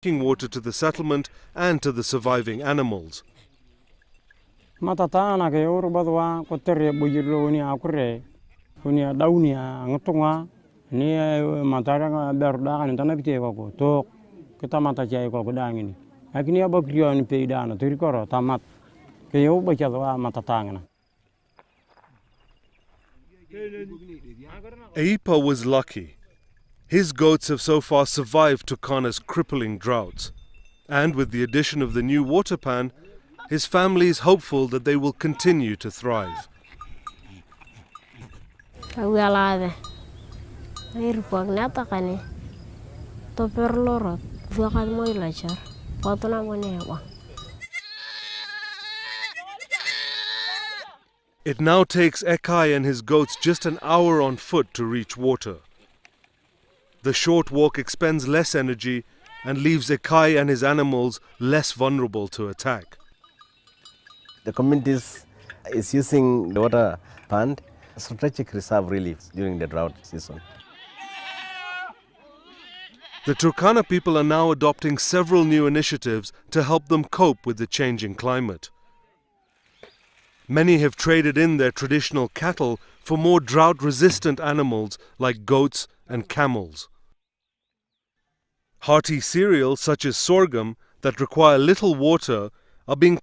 drinking water to the settlement and to the surviving animals. Matatana ke urubadwa kotere bujiro ni akure punya daunia ngotunga ni matara berda kan tanah pite ko to kita mata jai ko godangini akini abakriyo ni peidana turikoro tamat ke yo bachadwa matatangana. Aipa was lucky. His goats have so far survived Dhaqanka's crippling droughts. And with the addition of the new water pan, his family is hopeful that they will continue to thrive. It now takes Ekai and his goats just an hour on foot to reach water. The short walk expends less energy and leaves Ekai and his animals less vulnerable to attack. The community is using the water pond as strategic reserve relief during the drought season. The Turkana people are now adopting several new initiatives to help them cope with the changing climate. Many have traded in their traditional cattle for more drought-resistant animals like goats and camels. Hearty cereals such as sorghum that require little water are being